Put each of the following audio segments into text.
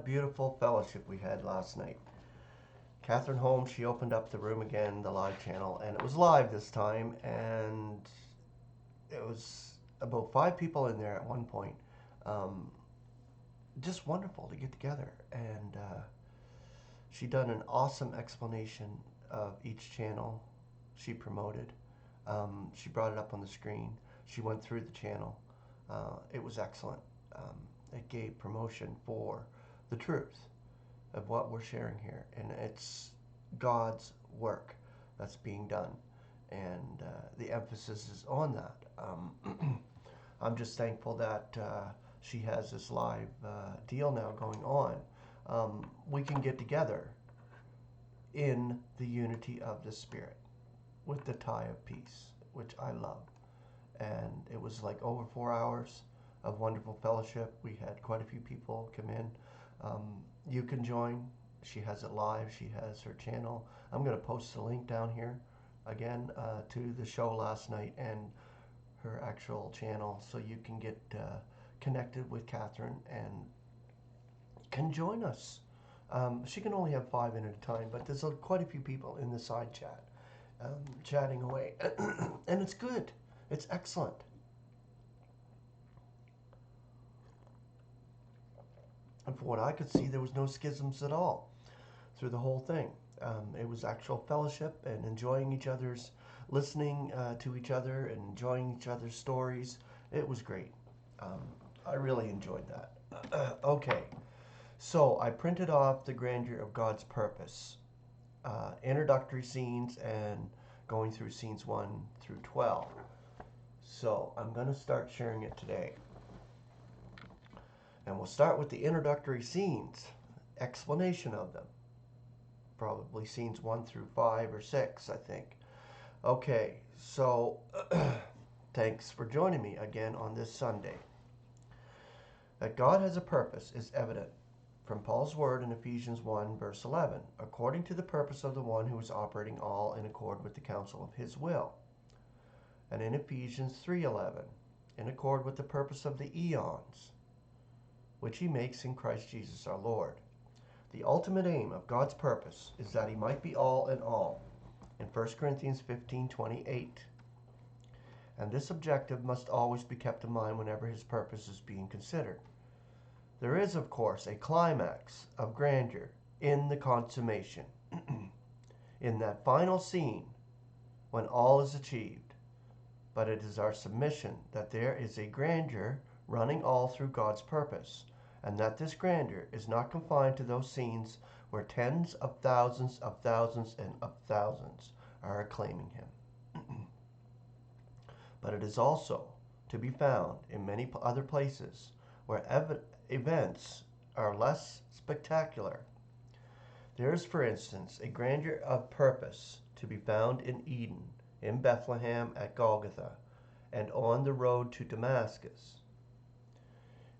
beautiful fellowship we had last night. Catherine Holmes, she opened up the room again, the live channel, and it was live this time, and it was about 5 people in there at one point. Just wonderful to get together, and she done an awesome explanation of each channel she promoted. She brought it up on the screen. She went through the channel. It was excellent. It gave promotion for the truth of what we're sharing here, and it's God's work that's being done, and the emphasis is on that. I'm just thankful that she has this live deal now going on. We can get together in the unity of the Spirit with the tie of peace, which I love. And it was like over 4 hours of wonderful fellowship. We had quite a few people come in. You can join. She has it live. She has her channel. I'm going to post the link down here again to the show last night and her actual channel, so you can get connected with Catherine and can join us. She can only have 5 in at a time, but there's quite a few people in the side chat chatting away. And it's good. It's excellent. And for what I could see, there was no schisms at all through the whole thing. It was actual fellowship and enjoying each other's, listening to each other and enjoying each other's stories. It was great. I really enjoyed that. Okay, so I printed off the Grandeur of God's Purpose, introductory scenes, and going through scenes 1 through 12. So I'm going to start sharing it today. And we'll start with the introductory scenes, explanation of them. Probably scenes 1 through 5 or 6, I think. Okay, so thanks for joining me again on this Sunday. That God has a purpose is evident from Paul's word in Ephesians 1, verse 11, according to the purpose of the one who is operating all in accord with the counsel of his will. And in Ephesians 3:11, in accord with the purpose of the eons, which he makes in Christ Jesus our Lord. The ultimate aim of God's purpose is that he might be all in all, in 1 Corinthians 15:28. And this objective must always be kept in mind whenever his purpose is being considered. There is, of course, a climax of grandeur in the consummation, in that final scene when all is achieved. But it is our submission that there is a grandeur running all through God's purpose, and that this grandeur is not confined to those scenes where tens of thousands and of thousands are acclaiming him. But it is also to be found in many other places where events are less spectacular. There is, for instance, a grandeur of purpose to be found in Eden, in Bethlehem, at Golgotha, and on the road to Damascus.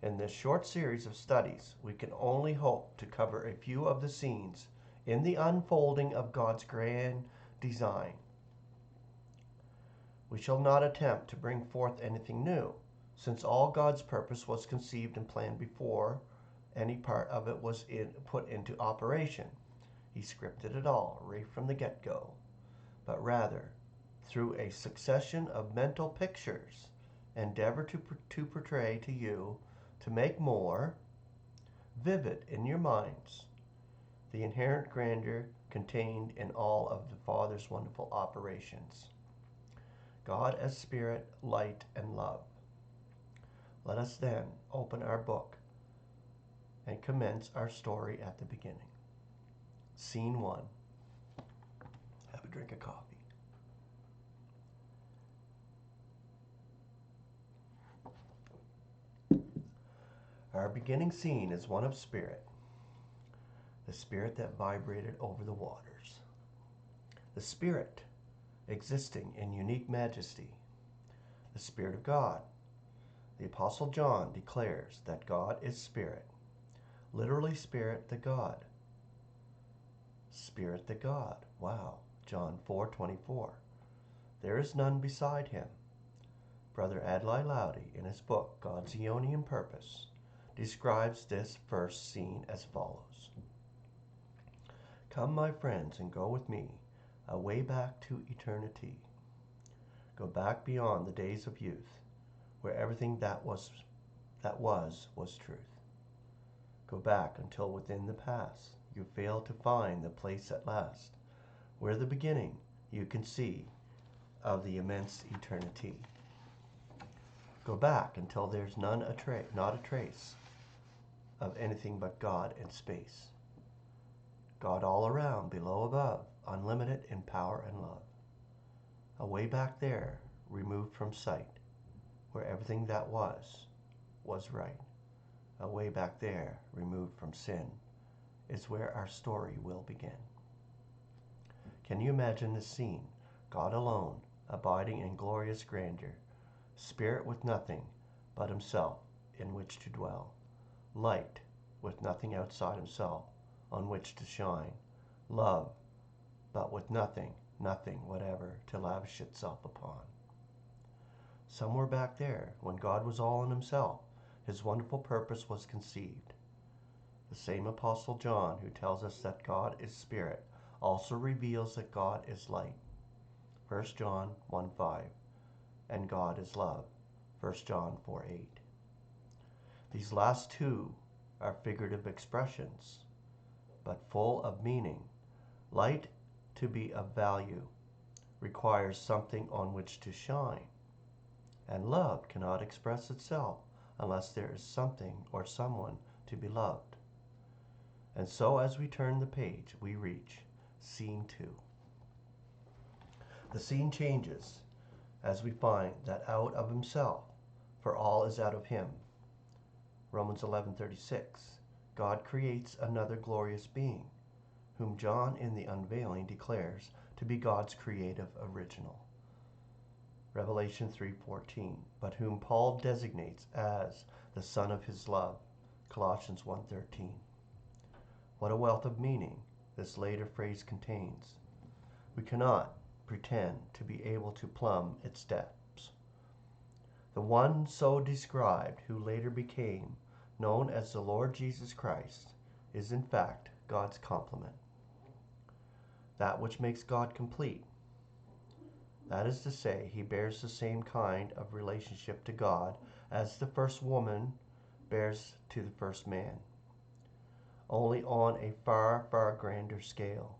In this short series of studies, we can only hope to cover a few of the scenes in the unfolding of God's grand design. We shall not attempt to bring forth anything new, since all God's purpose was conceived and planned before any part of it was put into operation. He scripted it all, right from the get-go, but rather, through a succession of mental pictures, endeavor to portray to you, to make more vivid in your minds the inherent grandeur contained in all of the Father's wonderful operations. God as Spirit, light, and love. Let us then open our book and commence our story at the beginning. Scene 1. Have a drink of coffee. Our beginning scene is one of spirit, the spirit that vibrated over the waters, the spirit existing in unique majesty, the Spirit of God. The Apostle John declares that God is spirit, literally spirit the God. Spirit the God. Wow. John 4:24. There is none beside him. Brother Adlai Lowdy, in his book, God's Aeonian Purpose, describes this first scene as follows. Come, my friends, and go with me, away back to eternity. Go back beyond the days of youth, where everything that was truth. Go back until within the past you fail to find the place at last, where the beginning you can see of the immense eternity. Go back until there's not a trace of anything but God and space. God all around, below, above, unlimited in power and love. Away back there, removed from sight, where everything that was right. Away back there, removed from sin, is where our story will begin. Can you imagine this scene? God alone, abiding in glorious grandeur, Spirit with nothing but himself in which to dwell, light with nothing outside himself on which to shine, love, but with nothing whatever to lavish itself upon. Somewhere back there, when God was all in himself, his wonderful purpose was conceived. The same Apostle John, who tells us that God is Spirit, also reveals that God is light. 1 John 1:5, and God is love. 1 John 4:8. These last two are figurative expressions, but full of meaning. Light, to be of value, requires something on which to shine, and love cannot express itself unless there is something or someone to be loved. And so as we turn the page, we reach scene 2. The scene changes as we find that out of himself, for all is out of him. Romans 11:36, God creates another glorious being, whom John in the unveiling declares to be God's creative original. Revelation 3:14, but whom Paul designates as the Son of his love. Colossians 1:13. What a wealth of meaning this later phrase contains. We cannot pretend to be able to plumb its depths. The one so described, who later became known as the Lord Jesus Christ, is in fact God's complement, that which makes God complete. That is to say, he bears the same kind of relationship to God as the first woman bears to the first man, only on a far, far grander scale.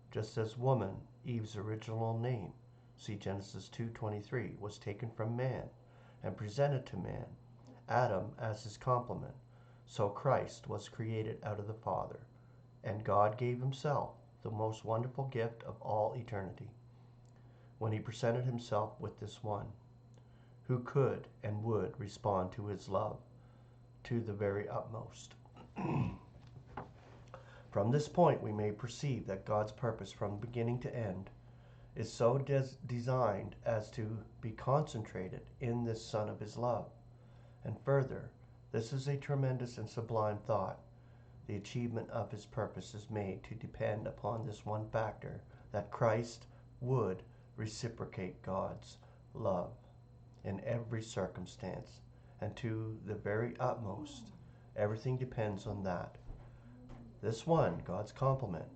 Just as woman, Eve's original name, see Genesis 2:23, was taken from man and presented to man, Adam as his complement, so Christ was created out of the Father, and God gave himself the most wonderful gift of all eternity, when he presented himself with this one, who could and would respond to his love to the very utmost. From this point, we may perceive that God's purpose from beginning to end is so designed as to be concentrated in this Son of his love. And further, this is a tremendous and sublime thought. The achievement of his purpose is made to depend upon this one factor, that Christ would reciprocate God's love in every circumstance, and to the very utmost. Everything depends on that. This one, God's complement,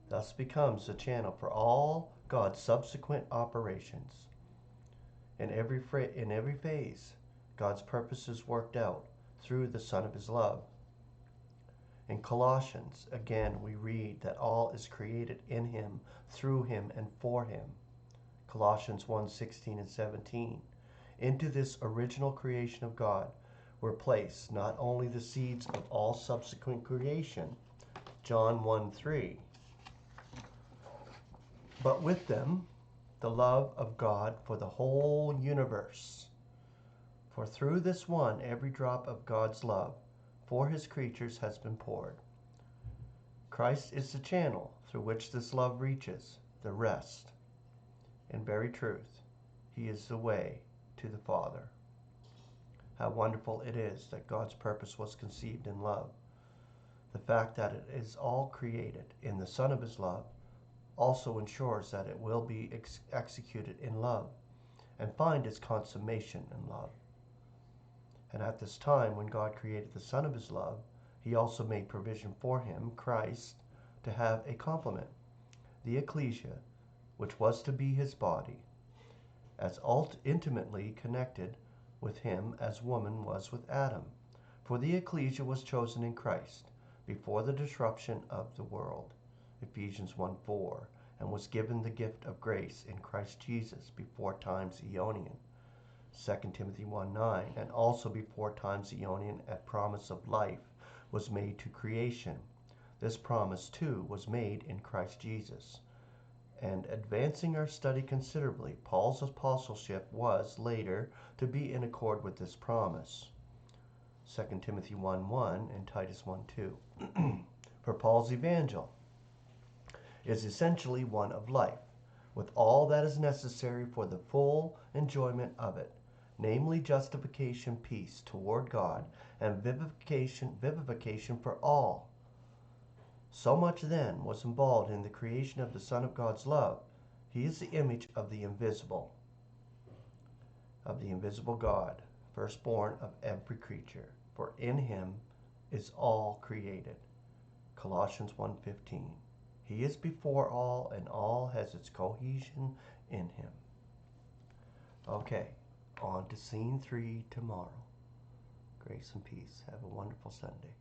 thus becomes the channel for all God's subsequent operations. In every phase, God's purpose is worked out through the Son of his love. In Colossians, again, we read that all is created in him, through him, and for him. Colossians 1:16 and 17. Into this original creation of God were placed not only the seeds of all subsequent creation, John 1:3, but with them the love of God for the whole universe. For through this one, every drop of God's love for his creatures has been poured. Christ is the channel through which this love reaches the rest. In very truth, he is the way to the Father. How wonderful it is that God's purpose was conceived in love. The fact that it is all created in the Son of his love also ensures that it will be executed in love and find its consummation in love. And at this time, when God created the Son of his love, he also made provision for him, Christ, to have a complement, the ecclesia, which was to be his body, as intimately connected with him as woman was with Adam. For the ecclesia was chosen in Christ before the disruption of the world, Ephesians 1:4, and was given the gift of grace in Christ Jesus before times aeonian, 2 Timothy 1:9, and also before times aeonian a promise of life was made to creation. This promise, too, was made in Christ Jesus. And advancing our study considerably, Paul's apostleship was later to be in accord with this promise, 2 Timothy 1:1 and Titus 1:2. For Paul's evangel is essentially one of life, with all that is necessary for the full enjoyment of it, namely justification, peace toward God, and vivification for all. So much then was involved in the creation of the Son of God's love. He is the image of the invisible God, firstborn of every creature. For in him is all created. Colossians 1:15. He is before all, and all has its cohesion in him. Okay, on to scene 3 tomorrow. Grace and peace. Have a wonderful Sunday.